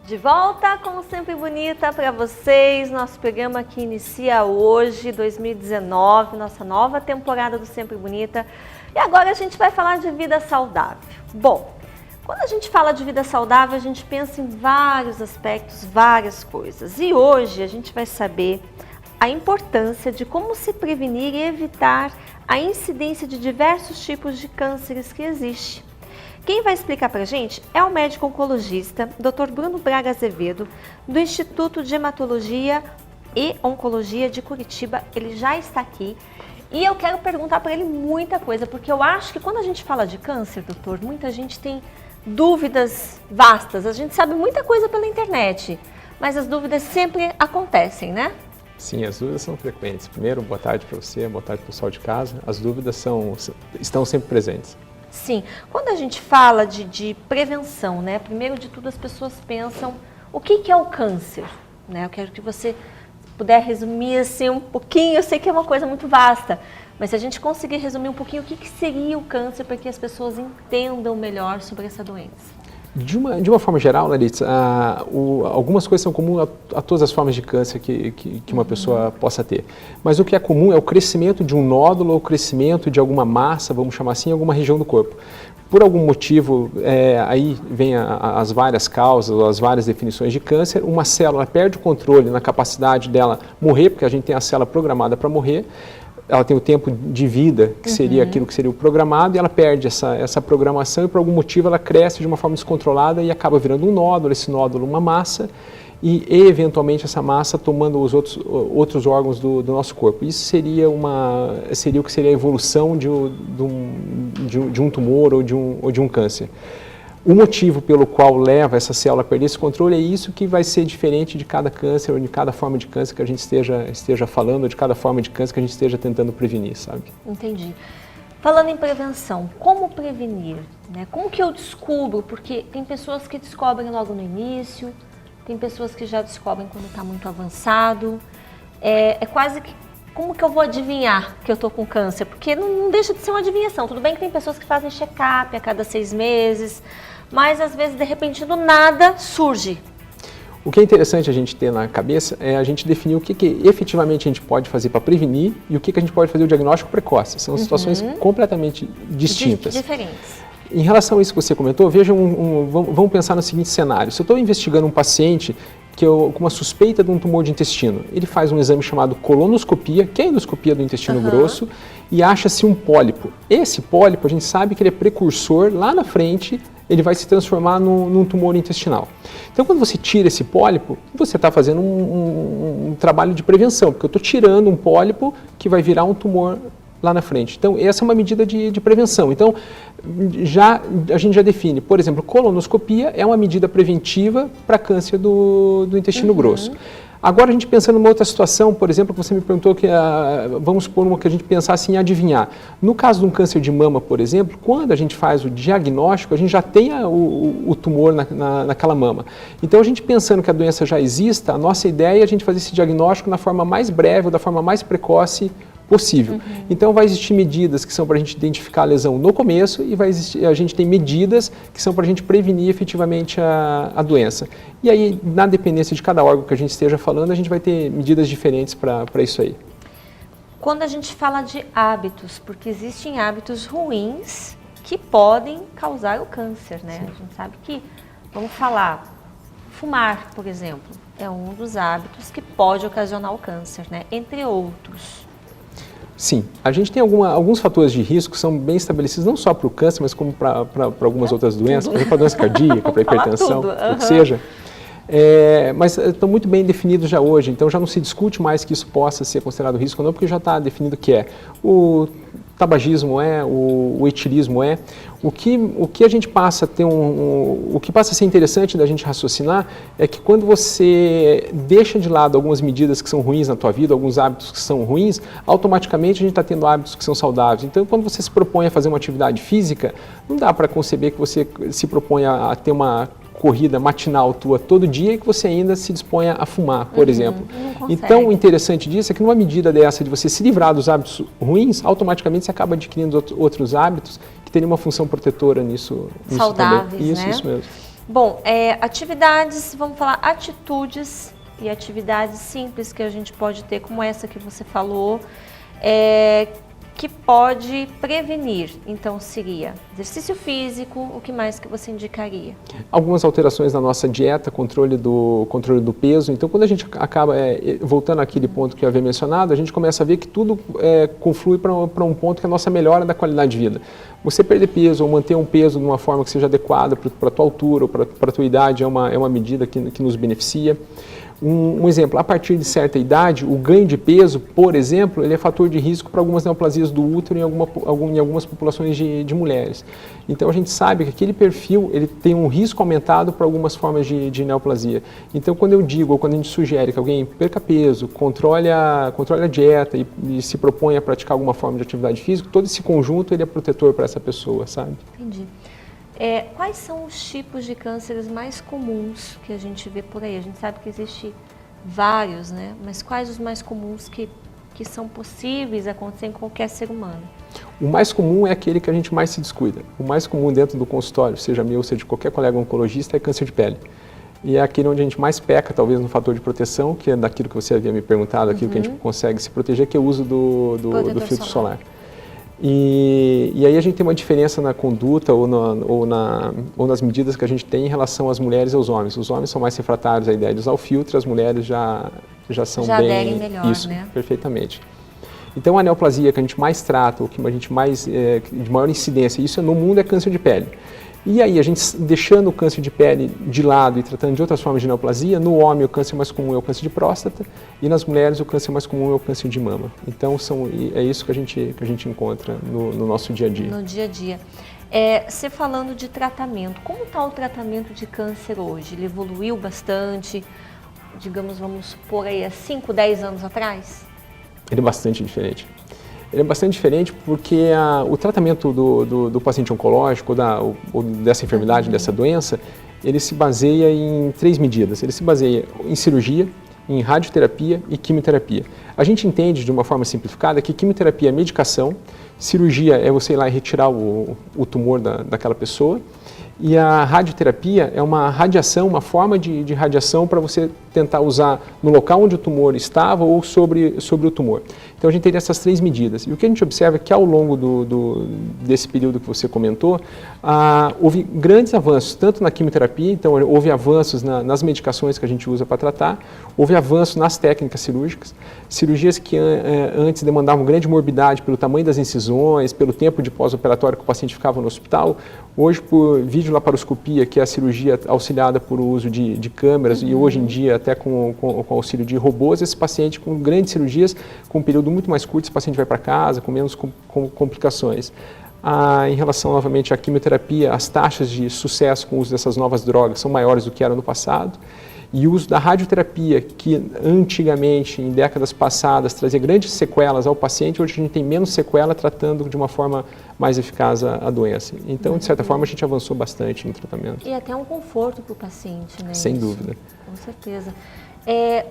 De volta com o Sempre Bonita para vocês, nosso programa que inicia hoje, 2019, nossa nova temporada do Sempre Bonita. E agora a gente vai falar de vida saudável. Bom, quando a gente fala de vida saudável, a gente pensa em vários aspectos, várias coisas. E hoje a gente vai saber a importância de como se prevenir e evitar a incidência de diversos tipos de cânceres que existem. Quem vai explicar para a gente é o médico oncologista, Dr. Bruno Braga Azevedo, do Instituto de Hematologia e Oncologia de Curitiba. Ele já está aqui e eu quero perguntar para ele muita coisa, porque eu acho que quando a gente fala de câncer, doutor, muita gente tem dúvidas vastas. A gente sabe muita coisa pela internet, mas as dúvidas sempre acontecem, né? Sim, as dúvidas são frequentes. Primeiro, boa tarde para você, boa tarde para o pessoal de casa. As dúvidas estão sempre presentes. Sim, quando a gente fala de prevenção, né? Primeiro de tudo as pessoas pensam o que é o câncer, né? Eu quero que você puder resumir assim um pouquinho, eu sei que é uma coisa muito vasta, mas se a gente conseguir resumir um pouquinho o que seria o câncer para que as pessoas entendam melhor sobre essa doença. De uma forma geral, Larissa, algumas coisas são comuns a todas as formas de câncer que uma pessoa possa ter. Mas o que é comum é o crescimento de um nódulo ou o crescimento de alguma massa, vamos chamar assim, em alguma região do corpo. Por algum motivo, aí vem as várias causas, as várias definições de câncer. Uma célula perde o controle na capacidade dela morrer, porque a gente tem a célula programada para morrer. Ela tem o tempo de vida, que seria aquilo que seria o programado, e ela perde essa programação e por algum motivo ela cresce de uma forma descontrolada e acaba virando um nódulo, esse nódulo uma massa, e eventualmente essa massa tomando os outros órgãos do nosso corpo. Isso seria o que seria a evolução de um tumor ou de um câncer. O motivo pelo qual leva essa célula a perder esse controle é isso que vai ser diferente de cada câncer ou de cada forma de câncer que a gente esteja falando, ou de cada forma de câncer que a gente esteja tentando prevenir, sabe? Entendi. Falando em prevenção, como prevenir, né? Como que eu descubro? Porque tem pessoas que descobrem logo no início, tem pessoas que já descobrem quando está muito avançado. É quase que, como que eu vou adivinhar que eu estou com câncer? Porque não deixa de ser uma adivinhação. Tudo bem que tem pessoas que fazem check-up a cada 6 meses, mas às vezes, de repente, do nada, surge. O que é interessante a gente ter na cabeça é a gente definir o que efetivamente a gente pode fazer para prevenir e o que a gente pode fazer o diagnóstico precoce. São situações completamente distintas. Diferentes. Em relação a isso que você comentou, veja vamos pensar no seguinte cenário. Se eu estou investigando um paciente com uma suspeita de um tumor de intestino, ele faz um exame chamado colonoscopia, que é a endoscopia do intestino grosso, e acha-se um pólipo. Esse pólipo, a gente sabe que ele é precursor, lá na frente, ele vai se transformar num tumor intestinal. Então, quando você tira esse pólipo, você está fazendo um trabalho de prevenção, porque eu estou tirando um pólipo que vai virar um tumor lá na frente. Então, essa é uma medida de prevenção. Então, a gente já define, por exemplo, colonoscopia é uma medida preventiva para câncer do intestino grosso. Agora, a gente pensando numa outra situação, por exemplo, que você me perguntou, vamos supor uma que a gente pensasse em adivinhar. No caso de um câncer de mama, por exemplo, quando a gente faz o diagnóstico, a gente já tem o tumor naquela mama. Então, a gente pensando que a doença já exista, a nossa ideia é a gente fazer esse diagnóstico na forma mais breve, ou da forma mais precoce possível. Então, vai existir medidas que são para a gente identificar a lesão no começo e a gente tem medidas que são para a gente prevenir efetivamente a doença. E aí, na dependência de cada órgão que a gente esteja falando, a gente vai ter medidas diferentes para isso aí. Quando a gente fala de hábitos, porque existem hábitos ruins que podem causar o câncer, né? Sim. A gente sabe que, vamos falar, fumar, por exemplo, é um dos hábitos que pode ocasionar o câncer, né? Entre outros. Sim, a gente tem alguns fatores de risco que são bem estabelecidos não só para o câncer, mas como para algumas outras doenças, para a doença cardíaca, para a hipertensão, o que seja. Mas estão muito bem definidos já hoje, então já não se discute mais que isso possa ser considerado risco ou não, porque já está definido que é. O tabagismo o etilismo o que a gente passa a ter o que passa a ser interessante da gente raciocinar é que quando você deixa de lado algumas medidas que são ruins na tua vida, alguns hábitos que são ruins, automaticamente a gente está tendo hábitos que são saudáveis. Então, quando você se propõe a fazer uma atividade física, não dá para conceber que você se propõe a ter uma corrida matinal tua todo dia e que você ainda se disponha a fumar, por exemplo. Então, o interessante disso é que numa medida dessa de você se livrar dos hábitos ruins, automaticamente você acaba adquirindo outros hábitos que teriam uma função protetora nisso saudáveis, também. Né? Isso mesmo. Bom, atividades, vamos falar atitudes e atividades simples que a gente pode ter, como essa que você falou, que pode prevenir. Então, seria exercício físico, o que mais que você indicaria? Algumas alterações na nossa dieta, controle do peso. Então, quando a gente acaba, voltando àquele ponto que eu havia mencionado, a gente começa a ver que tudo conflui para um ponto que é a nossa melhora da qualidade de vida. Você perder peso ou manter um peso de uma forma que seja adequada para a tua altura ou para a tua idade é uma medida que nos beneficia. Um exemplo, a partir de certa idade, o ganho de peso, por exemplo, ele é fator de risco para algumas neoplasias do útero em algumas populações de mulheres. Então a gente sabe que aquele perfil ele tem um risco aumentado para algumas formas de neoplasia. Então quando eu digo, ou quando a gente sugere que alguém perca peso, controle a dieta e se propõe a praticar alguma forma de atividade física, todo esse conjunto ele é protetor para essa pessoa, sabe? Entendi. Quais são os tipos de cânceres mais comuns que a gente vê por aí? A gente sabe que existe vários, né? Mas quais os mais comuns que são possíveis acontecer em qualquer ser humano? O mais comum é aquele que a gente mais se descuida. O mais comum dentro do consultório, seja meu, seja de qualquer colega oncologista, é câncer de pele. E é aquele onde a gente mais peca, talvez, no fator de proteção, que é daquilo que você havia me perguntado, aquilo que a gente consegue se proteger, que é o uso do filtro solar. E aí a gente tem uma diferença na conduta ou nas medidas que a gente tem em relação às mulheres e aos homens. Os homens são mais refratários à ideia de usar o filtro, as mulheres já são bem... aderem melhor, isso, né? Perfeitamente. Então a neoplasia que a gente mais trata, o que a gente mais, de maior incidência, isso no mundo é câncer de pele. E aí, a gente deixando o câncer de pele de lado e tratando de outras formas de neoplasia, no homem o câncer mais comum é o câncer de próstata e nas mulheres o câncer mais comum é o câncer de mama. Então, é isso que a gente encontra no nosso dia a dia. No dia a dia. Você falando de tratamento, como está o tratamento de câncer hoje? Ele evoluiu bastante, digamos, vamos supor aí, há 5, 10 anos atrás? Ele é bastante diferente. Ele é bastante diferente porque o tratamento do paciente oncológico ou dessa enfermidade, dessa doença, ele se baseia em 3 medidas. Ele se baseia em cirurgia, em radioterapia e quimioterapia. A gente entende de uma forma simplificada que quimioterapia é medicação, cirurgia é você ir lá e retirar o tumor daquela pessoa, e a radioterapia é uma radiação, uma forma de radiação para você tentar usar no local onde o tumor estava ou sobre o tumor. Então a gente teria essas 3 medidas. E o que a gente observa é que ao longo desse período que você comentou, houve grandes avanços, tanto na quimioterapia, então houve avanços nas medicações que a gente usa para tratar, houve avanços nas técnicas cirúrgicas, cirurgias que antes demandavam grande morbidade pelo tamanho das incisões, pelo tempo de pós-operatório que o paciente ficava no hospital. Hoje, por videolaparoscopia, que é a cirurgia auxiliada por uso de câmeras, e hoje em dia até com o auxílio de robôs, esse paciente com grandes cirurgias, com um período muito mais curto, esse paciente vai para casa com menos complicações. Em relação, novamente, à quimioterapia, as taxas de sucesso com o uso dessas novas drogas são maiores do que eram no passado. E o uso da radioterapia, que antigamente, em décadas passadas, trazia grandes sequelas ao paciente, hoje a gente tem menos sequela, tratando de uma forma mais eficaz a doença. Então, de certa forma, a gente avançou bastante no tratamento. E até um conforto para o paciente, né? Sem dúvida. Com certeza.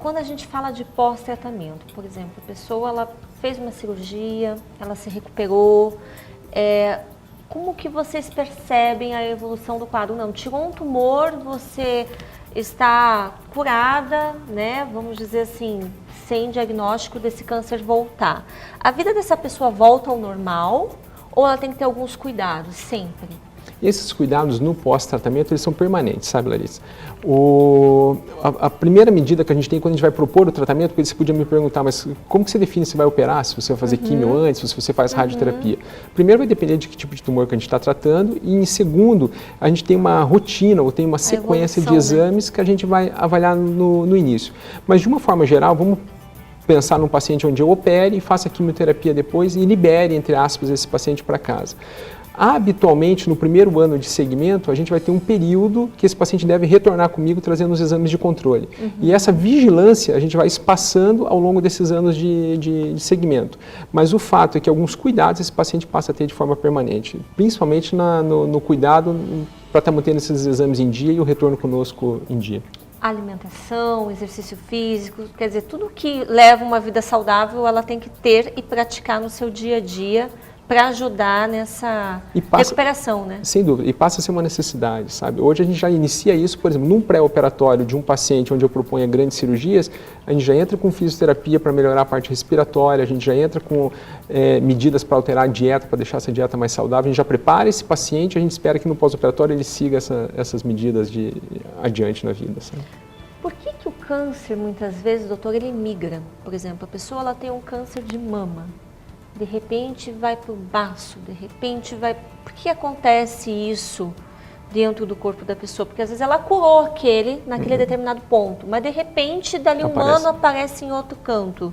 Quando a gente fala de pós-tratamento, por exemplo, a pessoa ela fez uma cirurgia, ela se recuperou, como que vocês percebem a evolução do quadro? Não, tirou um tumor, você está curada, né? Vamos dizer assim, sem diagnóstico desse câncer voltar. A vida dessa pessoa volta ao normal ou ela tem que ter alguns cuidados sempre? Esses cuidados no pós-tratamento, eles são permanentes, sabe, Larissa? A primeira medida que a gente tem quando a gente vai propor o tratamento, porque você podia me perguntar, mas como que você define se vai operar, se você vai fazer quimio antes, se você faz radioterapia? Primeiro vai depender de que tipo de tumor que a gente está tratando, e em segundo, a gente tem uma rotina, ou tem uma sequência de exames, né, que a gente vai avaliar no início. Mas de uma forma geral, vamos pensar num paciente onde eu opere e faça quimioterapia depois e libere, entre aspas, esse paciente para casa. Habitualmente, no primeiro ano de segmento, a gente vai ter um período que esse paciente deve retornar comigo trazendo os exames de controle. E essa vigilância a gente vai espaçando ao longo desses anos de segmento. Mas o fato é que alguns cuidados esse paciente passa a ter de forma permanente, principalmente no cuidado para estar mantendo esses exames em dia e o retorno conosco em dia. Alimentação, exercício físico, quer dizer, tudo que leva uma vida saudável ela tem que ter e praticar no seu dia a dia para ajudar nessa recuperação, né? Sem dúvida, e passa a ser uma necessidade, sabe? Hoje a gente já inicia isso, por exemplo, num pré-operatório de um paciente onde eu proponho grandes cirurgias, a gente já entra com fisioterapia para melhorar a parte respiratória, a gente já entra com medidas para alterar a dieta, para deixar essa dieta mais saudável, a gente já prepara esse paciente, a gente espera que no pós-operatório ele siga essas medidas adiante na vida, sabe? Por que o câncer, muitas vezes, doutor, ele migra? Por exemplo, a pessoa ela tem um câncer de mama, de repente vai para o baço, de repente vai... Por que acontece isso dentro do corpo da pessoa? Porque às vezes ela curou naquele determinado ponto, mas de repente, dali um ano, aparece em outro canto.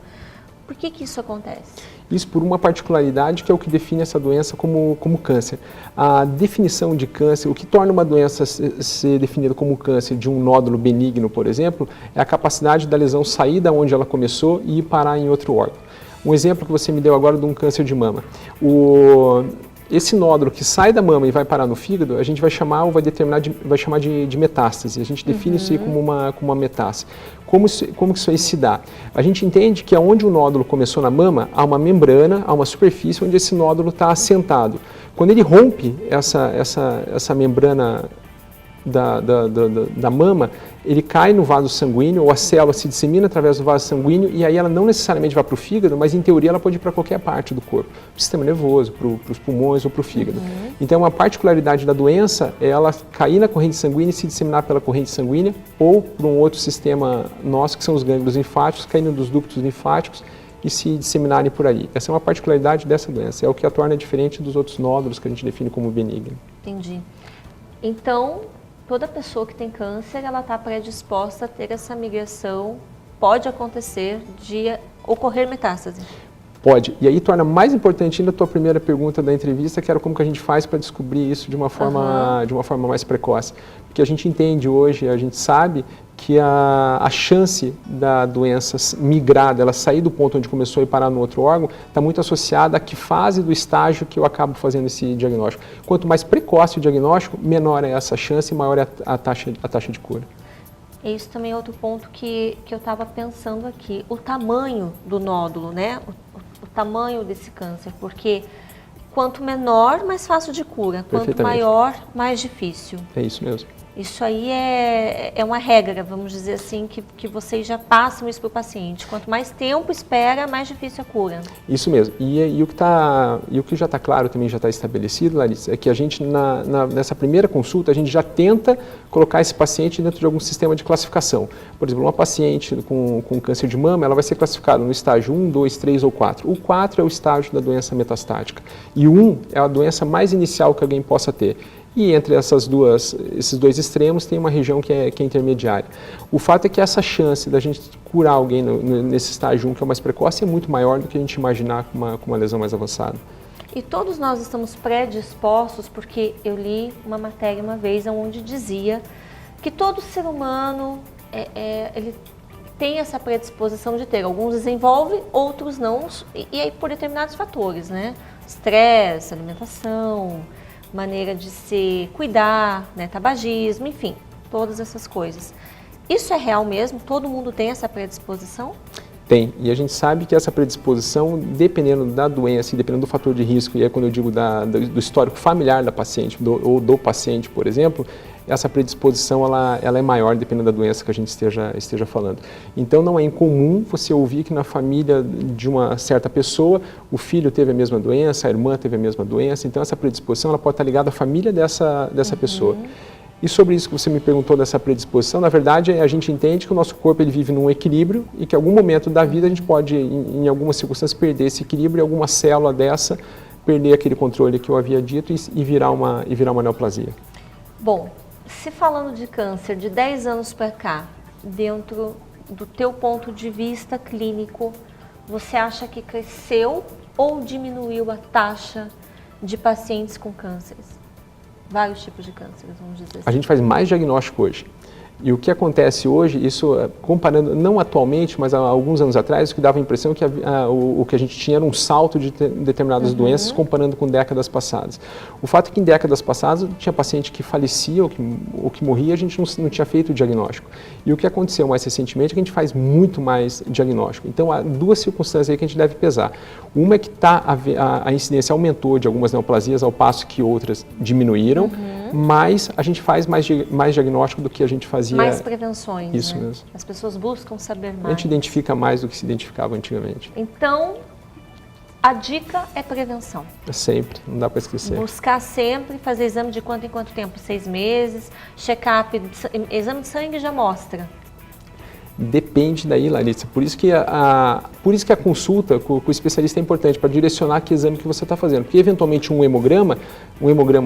Por que isso acontece? Isso por uma particularidade que é o que define essa doença como câncer. A definição de câncer, o que torna uma doença ser definida como câncer de um nódulo benigno, por exemplo, é a capacidade da lesão sair da onde ela começou e ir parar em outro órgão. Um exemplo que você me deu agora de um câncer de mama. Esse nódulo que sai da mama e vai parar no fígado, a gente vai chamar ou vai chamar de metástase. A gente define isso aí como uma metástase. Como que isso aí se dá? A gente entende que onde o nódulo começou na mama, há uma membrana, há uma superfície onde esse nódulo está assentado. Quando ele rompe essa membrana da mama, ele cai no vaso sanguíneo, ou a célula se dissemina através do vaso sanguíneo, e aí ela não necessariamente vai para o fígado, mas em teoria ela pode ir para qualquer parte do corpo, para o sistema nervoso, para os pulmões ou para o fígado. Então uma particularidade da doença é ela cair na corrente sanguínea e se disseminar pela corrente sanguínea, ou por um outro sistema nosso, que são os gânglios linfáticos, caindo dos ductos linfáticos e se disseminarem por aí. Essa é uma particularidade dessa doença, é o que a torna diferente dos outros nódulos que a gente define como benigno. Entendi. Então, toda pessoa que tem câncer, ela está predisposta a ter essa migração, pode acontecer de ocorrer metástase? Pode. E aí torna mais importante ainda a tua primeira pergunta da entrevista, que era como que a gente faz para descobrir isso de uma forma mais precoce. Porque a gente entende hoje, a gente sabe que a chance da doença migrar, dela sair do ponto onde começou e parar no outro órgão, está muito associada a que fase do estágio que eu acabo fazendo esse diagnóstico. Quanto mais precoce o diagnóstico, menor é essa chance e maior é a taxa de cura. Isso também é outro ponto que eu estava pensando aqui, o tamanho do nódulo, né? O tamanho desse câncer, porque quanto menor, mais fácil de cura, quanto maior, mais difícil. É isso mesmo. Isso aí é uma regra, vamos dizer assim, que vocês já passam isso para o paciente. Quanto mais tempo espera, mais difícil a cura. Isso mesmo. E o que já está claro, também já está estabelecido, Larissa, é que a gente, nessa primeira consulta, a gente já tenta colocar esse paciente dentro de algum sistema de classificação. Por exemplo, uma paciente com câncer de mama, ela vai ser classificada no estágio 1, 2, 3 ou 4. O 4 é o estágio da doença metastática. E o 1 é a doença mais inicial que alguém possa ter. E entre esses dois extremos tem uma região que é intermediária. O fato é que essa chance da gente curar alguém nesse estágio 1, que é o mais precoce, é muito maior do que a gente imaginar com uma lesão mais avançada. E todos nós estamos predispostos, porque eu li uma matéria uma vez onde dizia que todo ser humano ele tem essa predisposição de ter. Alguns desenvolvem, outros não, e aí por determinados fatores, né? Estresse, alimentação, maneira de se cuidar, né, tabagismo, enfim, todas essas coisas. Isso é real mesmo? Todo mundo tem essa predisposição? Tem, e a gente sabe que essa predisposição, dependendo da doença e dependendo do fator de risco, e é quando eu digo do histórico familiar da paciente ou do paciente, por exemplo, essa predisposição ela é maior dependendo da doença que a gente esteja falando. Então não é incomum você ouvir que na família de uma certa pessoa o filho teve a mesma doença, a irmã teve a mesma doença, então essa predisposição ela pode estar ligada à família dessa pessoa. E sobre isso que você me perguntou dessa predisposição, na verdade a gente entende que o nosso corpo ele vive num equilíbrio e que em algum momento da vida a gente pode, em algumas circunstâncias, perder esse equilíbrio e alguma célula dessa perder aquele controle que eu havia dito e virar uma neoplasia. Bom, se falando de câncer de 10 anos para cá, dentro do teu ponto de vista clínico, você acha que cresceu ou diminuiu a taxa de pacientes com cânceres? Vários tipos de cânceres, vamos dizer assim. A gente faz mais diagnóstico hoje. E o que acontece hoje, isso comparando, não atualmente, mas há alguns anos atrás, o que dava a impressão que o que a gente tinha era um salto de determinadas doenças comparando com décadas passadas. O fato é que em décadas passadas tinha paciente que falecia ou que morria, a gente não tinha feito o diagnóstico. E o que aconteceu mais recentemente é que a gente faz muito mais diagnóstico. Então há duas circunstâncias aí que a gente deve pesar. Uma é que a incidência aumentou de algumas neoplasias ao passo que outras diminuíram, mas a gente faz mais diagnóstico do que a gente fazia. Mais prevenções, Isso né? mesmo. As pessoas buscam saber mais. A gente identifica mais do que se identificava antigamente. Então, a dica é prevenção. É sempre, não dá para esquecer. Buscar sempre, fazer exame de quanto em quanto tempo? 6 meses, check-up, exame de sangue já mostra. Depende daí, Larissa. Por isso que a consulta com o especialista é importante, para direcionar que exame que você está fazendo. Porque, eventualmente, um hemograma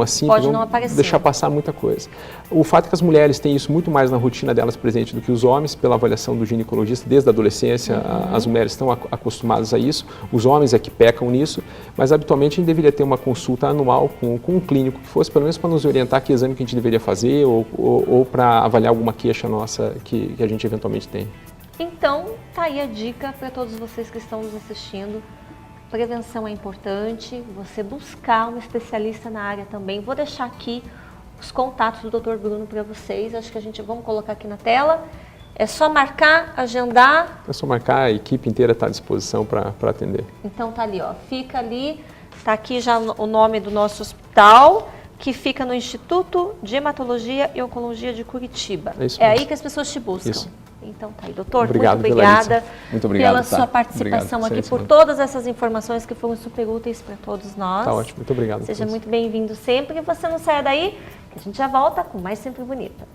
simples, pode não aparecer. Deixar passar muita coisa. O fato é que as mulheres têm isso muito mais na rotina delas presente do que os homens, pela avaliação do ginecologista, desde a adolescência, as mulheres estão acostumadas a isso, os homens é que pecam nisso, mas, habitualmente, a gente deveria ter uma consulta anual com um clínico que fosse, pelo menos para nos orientar que exame que a gente deveria fazer ou para avaliar alguma queixa nossa que a gente eventualmente tem. Então, tá aí a dica para todos vocês que estão nos assistindo. Prevenção é importante, você buscar um especialista na área também. Vou deixar aqui os contatos do Dr. Bruno para vocês. Acho que vamos colocar aqui na tela. É só marcar, agendar. É só marcar, a equipe inteira está à disposição para atender. Então tá ali, ó. Fica ali, tá aqui já o nome do nosso hospital, que fica no Instituto de Hematologia e Oncologia de Curitiba. É isso mesmo. mesmo. Aí que as pessoas te buscam. Isso. Então tá aí, doutor, Obrigado, muito obrigada Muito obrigado, pela tá? sua participação Obrigado. aqui, por todas essas informações que foram super úteis para todos nós. Tá ótimo, muito obrigado. Seja muito bem-vindo sempre e você não saia daí, que a gente já volta com mais Sempre Bonita.